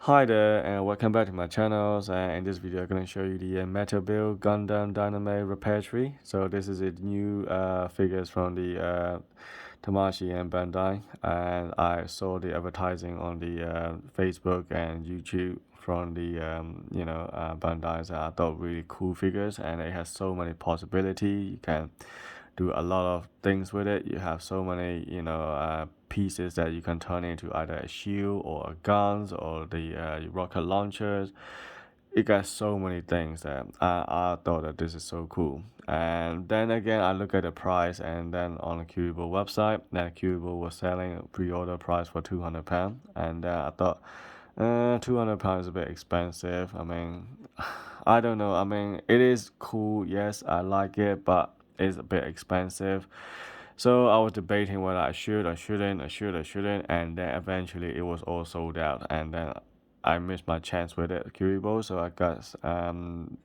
Hi there and welcome back to my channels, and in this video I'm going to show you the Metal Build Gundam Dynamite repair tree. So this is a new figures from the Tamashii and Bandai, and I saw the advertising on the Facebook and YouTube from the Bandai. So I thought really cool figures, and it has so many possibilities. You can do a lot of things with it. You have so many pieces that you can turn into either a shield or a guns or the rocket launchers. It got so many things that I thought that this is so cool. And then again, I look at the price, and then on the Cubicle website, that Cubicle was selling a pre-order price for £200, and I thought £200 is a bit expensive. I mean, I don't know. I mean, it is cool. Yes, I like it, but it's a bit expensive. So I was debating whether I should, I shouldn't, and then eventually it was all sold out, and then I missed my chance with it, Cubicle, so I got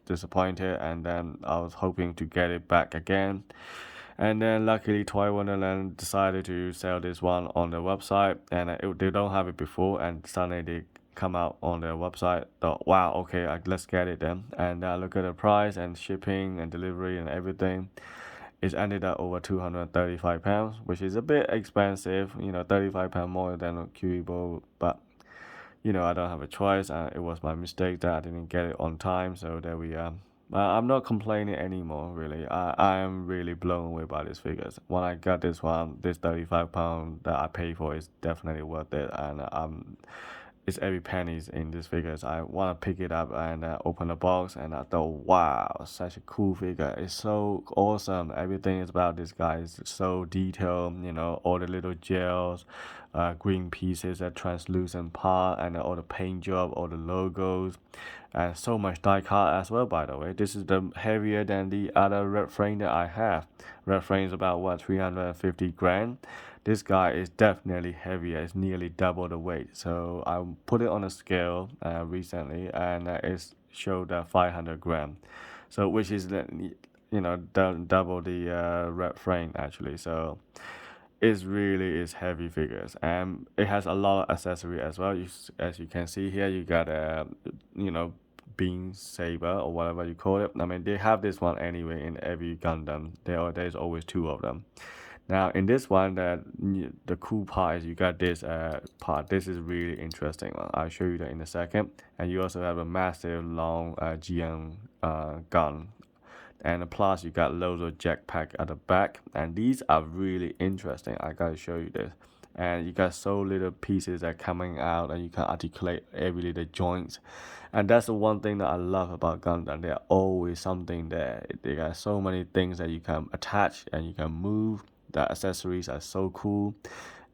disappointed, and then I was hoping to get it back again. And then luckily Toy Wonderland decided to sell this one on the website, and they don't have it before, and suddenly they come out on their website. Thought, wow, okay, let's get it then. And I look at the price and shipping and delivery and everything. It's ended at over £235, which is a bit expensive. £35 more than a Cubicle, but I don't have a choice. It was my mistake that I didn't get it on time, so there we are. I'm not complaining anymore, really. I am really blown away by these figures. When I got this one, this £35 that I paid for is definitely worth it, and it's every pennies in these figures. I want to pick it up and open the box, and I thought, wow, such a cool figure. It's so awesome. Everything is about this guy is so detailed. All the little gels, green pieces, that translucent part, and all the paint job, all the logos, and so much die cut as well. By the way, this is the heavier than the other red frame that I have. Red frame is about what, 350 grand. This guy is definitely heavier. It's nearly double the weight. So I put it on a scale recently, and it showed 500 gram. So which is double the red frame actually. So it really is heavy figures, and it has a lot of accessory as well. As you can see here, you got a beam saber or whatever you call it. I mean, they have this one anyway in every Gundam. There's always two of them. Now in this one, the cool part is you got this part. This is really interesting one. I'll show you that in a second. And you also have a massive long GM gun. And plus you got loads of jetpack at the back. And these are really interesting. I gotta show you this. And you got so little pieces that are coming out, and you can articulate every little joints. And that's the one thing that I love about Gundam. There's always something there. They got so many things that you can attach and you can move. The accessories are so cool.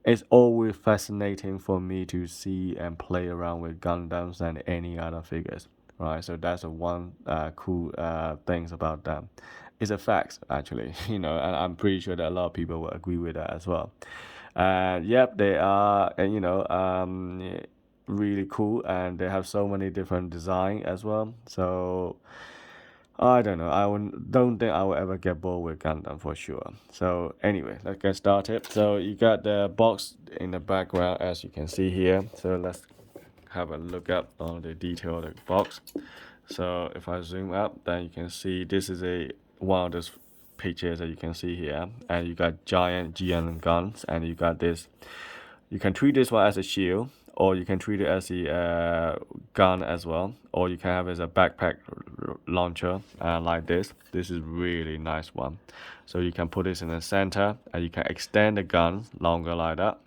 It's always fascinating for me to see and play around with Gundams than any other figures, right? So that's the one cool things about them. It's a fact, actually, and I'm pretty sure that a lot of people will agree with that as well. Yep, they are, really cool, and they have so many different design as well. So I don't know. Don't think I will ever get bored with Gundam for sure. So anyway, let's get started. So you got the box in the background, as you can see here. So let's have a look at on the detail of the box. So if I zoom up, then you can see this is one of those pictures that you can see here, and you got giant GN guns, and you got this. You can treat this one as a shield, or you can treat it as a gun as well, or you can have it as a backpack launcher like this. This is really nice one. So you can put this in the center, and you can extend the gun longer like that,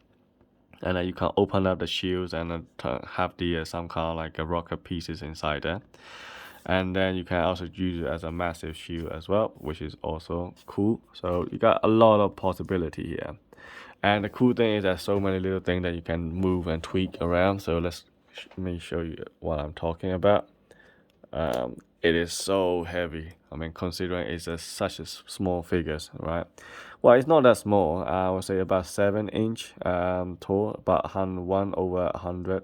and then you can open up the shields and have the some kind of like a rocket pieces inside there. And then you can also use it as a massive shield as well, which is also cool. So you got a lot of possibility here. And the cool thing is there's so many little things that you can move and tweak around. So let me show you what I'm talking about. It is so heavy. I mean, considering it's such a small figures, right? Well, it's not that small. I would say about 7-inch tall, about 1/100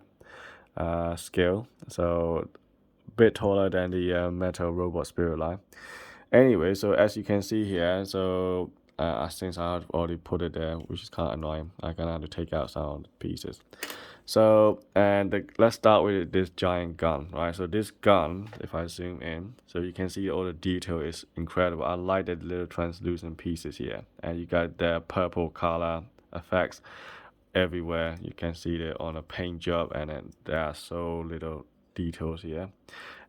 scale. So a bit taller than the metal robot spirit line. Anyway, so as you can see here, so since I've already put it there, which is kind of annoying, I'm gonna have to take out some of the pieces. So, let's start with this giant gun, right? So this gun, if I zoom in, so you can see all the detail is incredible. I like the little translucent pieces here, and you got the purple color effects everywhere. You can see it on a paint job, and then there are so little details here.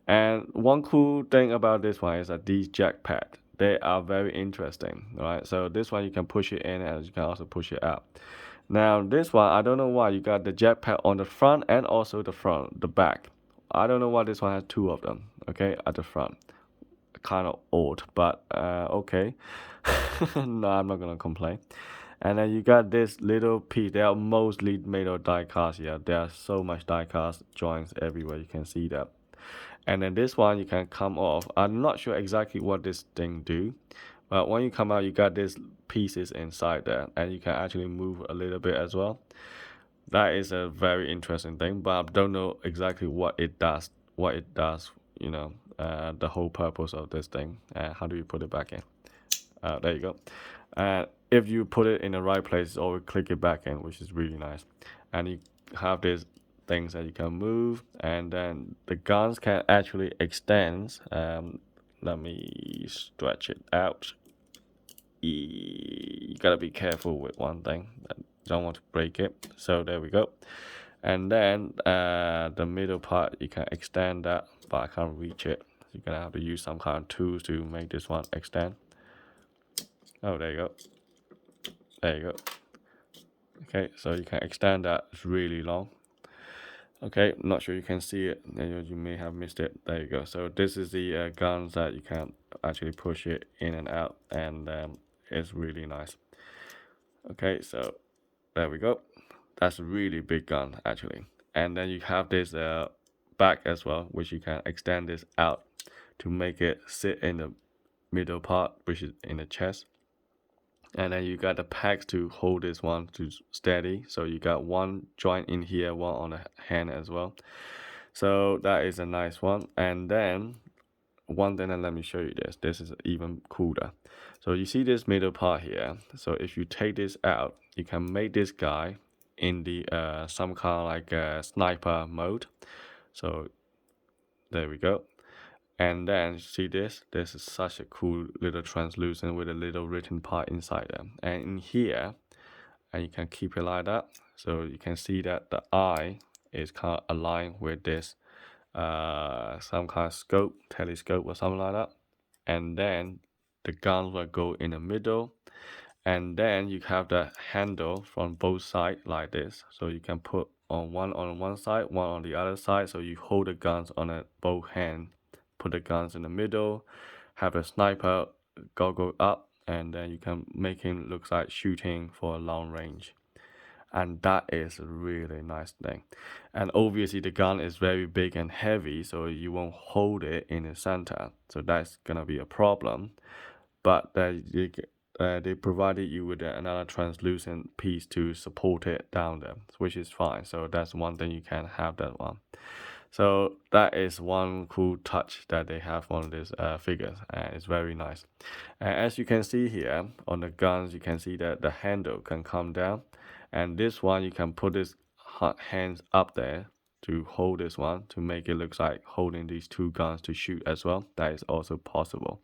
And one cool thing about this one is that these jack pads, they are very interesting, right? So this one you can push it in, and you can also push it out. Now this one, I don't know why you got the jetpack on the front and also the back. I don't know why this one has two of them, okay, at the front. Kind of odd, but okay. No, I'm not gonna complain. And then you got this little piece. They are mostly made of die cast here. There are so much die cast joints everywhere. You can see that. And then this one you can come off. I'm not sure exactly what this thing do, but when you come out, you got these pieces inside there, and you can actually move a little bit as well. That is a very interesting thing, but I don't know exactly what it does. What it does, the whole purpose of this thing. How do you put it back in? There you go. If you put it in the right place, always click it back in, which is really nice. And you have these things that you can move, and then the guns can actually extend. Let me stretch it out. You gotta be careful with one thing. Don't want to break it. So there we go. And then the middle part, you can extend that, but I can't reach it. You're gonna have to use some kind of tools to make this one extend. Oh, there you go. There you go. Okay, so you can extend that. It's really long. Okay, not sure you can see it. You may have missed it. There you go. So this is the guns that you can actually push it in and out, and it's really nice. Okay, so there we go. That's a really big gun actually. And then you have this back as well, which you can extend this out to make it sit in the middle part, which is in the chest. And then you got the pegs to hold this one to steady. So you got one joint in here, one on the hand as well. So that is a nice one. And then one thing, and let me show you this. This is even cooler. So you see this middle part here. So if you take this out, you can make this guy in the some kind of like sniper mode. So there we go. And then see this is such a cool little translucent with a little written part inside them. And in here, and you can keep it like that. So you can see that the eye is kind of aligned with this some kind of scope, telescope or something like that. And then the guns will go in the middle. And then you have the handle from both sides like this. So you can put on one side, one on the other side. So you hold the guns on both hands. Put the guns in the middle, have a sniper goggle up, and then you can make him look like shooting for a long range. And that is a really nice thing. And obviously the gun is very big and heavy, so you won't hold it in the center. So that's gonna be a problem. But they provided you with another translucent piece to support it down there, which is fine. So that's one thing you can have that one. So that is one cool touch that they have on this figures, and it's very nice. And as you can see here on the guns, you can see that the handle can come down, and this one you can put this hands up there to hold this one to make it look like holding these two guns to shoot as well. That is also possible.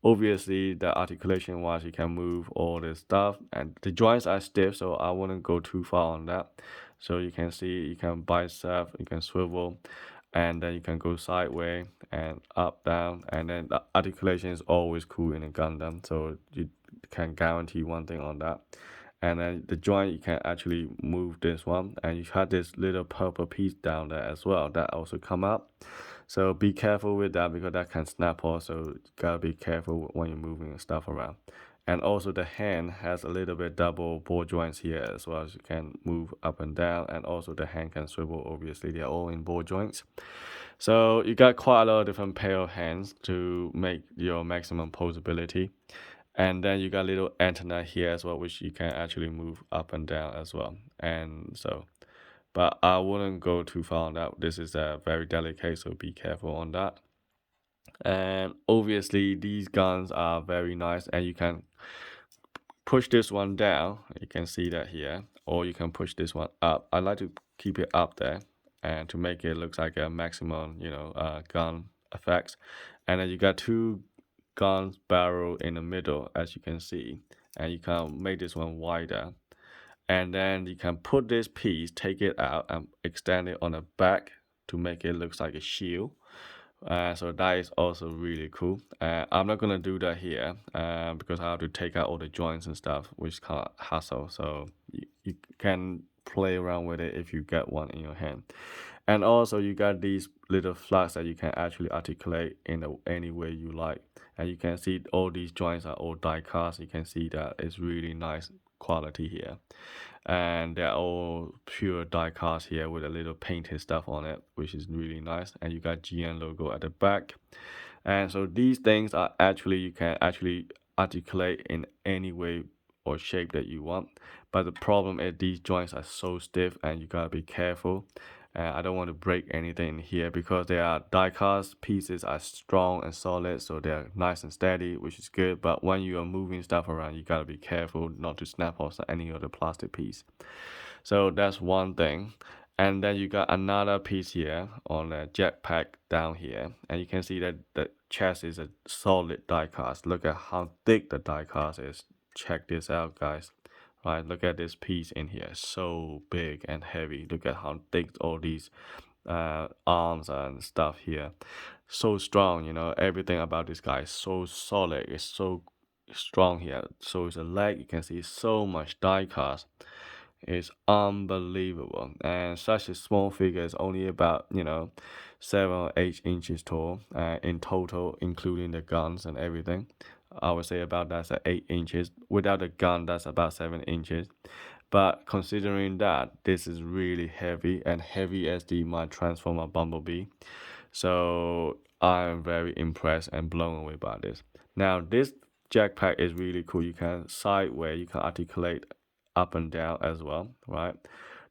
Obviously, the articulation wise, you can move all this stuff, and the joints are stiff, so I wouldn't go too far on that. So you can see you can bicep, you can swivel, and then you can go sideways and up, down, and then the articulation is always cool in a Gundam, so you can guarantee one thing on that. And then the joint, you can actually move this one, and you have this little purple piece down there as well that also come up. So be careful with that because that can snap off, so you gotta be careful when you're moving stuff around. And also the hand has a little bit double ball joints here as well, as you can move up and down, and also the hand can swivel. Obviously they're all in ball joints. So you got quite a lot of different pair of hands to make your maximum posability. And then you got little antenna here as well, which you can actually move up and down as well. And so, but I wouldn't go too far on that. This is very delicate, so be careful on that. And obviously these guns are very nice, and you can push this one down. You can see that here, or you can push this one up. I like to keep it up there and to make it look like a maximum, gun effects. And then you got two gun barrel in the middle, as you can see, and you can make this one wider. And then you can put this piece, take it out and extend it on the back to make it look like a shield. So that is also really cool. I'm not gonna do that here because I have to take out all the joints and stuff, which is kind of hassle. So you can play around with it if you get one in your hand. And also you got these little flags that you can actually articulate in any way you like. And you can see all these joints are all die cast. You can see that it's really nice quality here. And they're all pure die cast here with a little painted stuff on it, which is really nice. And you got GN logo at the back. And so these things are actually, you can actually articulate in any way or shape that you want. But the problem is these joints are so stiff and you gotta be careful. I don't want to break anything in here because they are die cast pieces are strong and solid, so they're nice and steady, which is good. But when you are moving stuff around, you gotta be careful not to snap off any other plastic piece. So that's one thing. And then you got another piece here on the jetpack down here, and you can see that the chest is a solid die cast. Look at how thick the die cast is. Check this out, guys. Right, look at this piece in here, so big and heavy. Look at how thick all these arms and stuff here. So strong, everything about this guy is so solid. It's so strong here. So it's a leg, you can see so much die cast. It's unbelievable. And such a small figure is only about 7 or 8 inches tall in total, including the guns and everything. I would say about that's at 8 inches. Without a gun, that's about 7 inches. But considering that this is really heavy and heavy as my Transformer Bumblebee, so I am very impressed and blown away by this. Now this jetpack is really cool. You can sideways, you can articulate up and down as well, right?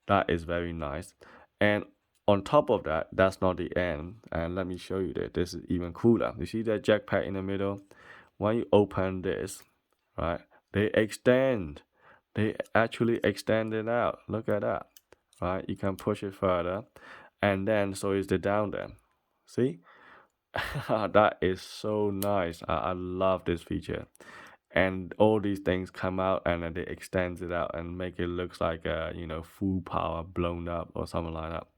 That is very nice. And on top of that, that's not the end. And let me show you that this is even cooler. You see that jetpack in the middle? When you open this, right, they extend. They actually extend it out. Look at that, right? You can push it further, and then so is the down there. See, that is so nice. I love this feature, and all these things come out and then they extend it out and make it look like a full power blown up or something like that.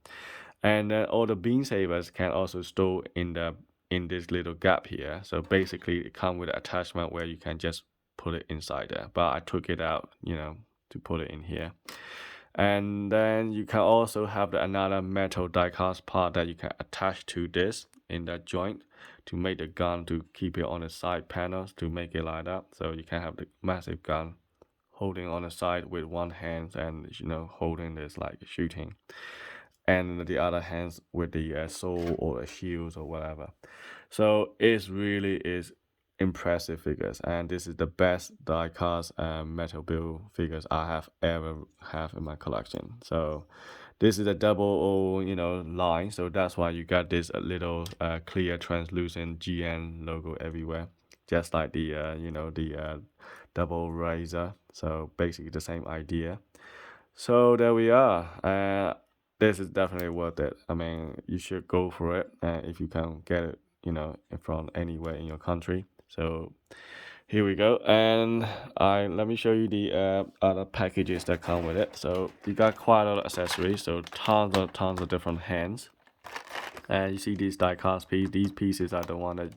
And then all the beam sabers can also store in this little gap here. So basically it comes with an attachment where you can just put it inside there, but I took it out to put it in here. And then you can also have another metal die cast part that you can attach to this in that joint to make the gun, to keep it on the side panels, to make it like that. So you can have the massive gun holding on the side with one hand and holding this like shooting, and the other hands with the sword or the shields or whatever. So it really is impressive figures, and this is the best die cast metal build figures I have ever have in my collection. So this is a double line, so that's why you got this little clear translucent GN logo everywhere, just like the double razor. So basically the same idea. So there we are. This is definitely worth it. I mean, you should go for it if you can get it, from anywhere in your country. So here we go, and let me show you the other packages that come with it. So you got quite a lot of accessories, so tons of different hands. And you see these die cast pieces. These pieces are the one that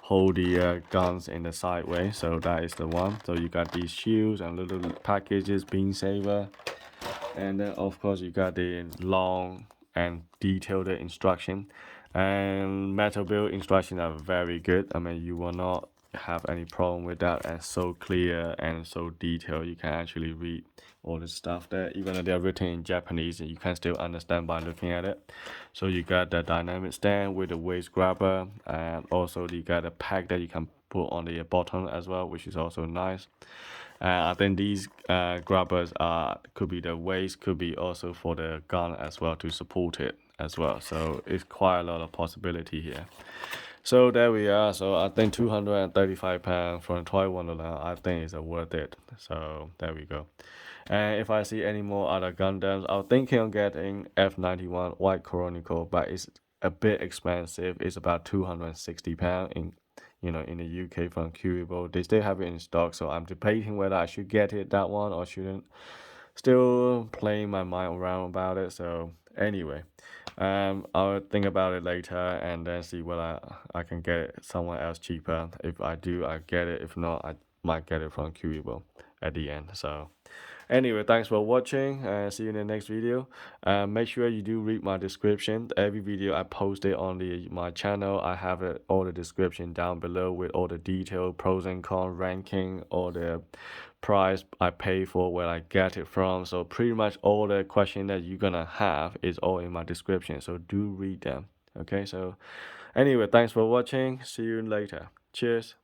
hold the guns in the sideways. So that is the one. So you got these shields and little packages, beam saber. And then of course you got the long and detailed instruction, and metal build instructions are very good. I mean, you will not have any problem with that, and so clear and so detailed. You can actually read all the stuff there, even though they're written in Japanese, you can still understand by looking at it. So you got the dynamic stand with the waist grabber, and also you got a pack that you can put on the bottom as well, which is also nice. I think these grabbers could be the waist, could be also for the gun as well to support it as well. So it's quite a lot of possibility here. So there we are. So I think £235 from Toy Wonderland, I think is worth it. So there we go. And if I see any more other Gundams, I'm thinking of getting F91 White Chronicle, but it's a bit expensive. It's about £260 in the UK from Cubicle. They still have it in stock, so I'm debating whether I should get that one or shouldn't. Still playing my mind around about it. So anyway, I'll think about it later and then see whether I can get it somewhere else cheaper. If I do, I get it. If not, I might get it from Cubicle at the end. So anyway, thanks for watching and see you in the next video. Make sure you do read my description. Every video I posted on my channel, I have all the description down below with all the detail, pros and cons, ranking, all the price I pay for, where I get it from. So pretty much all the question that you're gonna have is all in my description. So do read them. Okay, so anyway, thanks for watching. See you later. Cheers.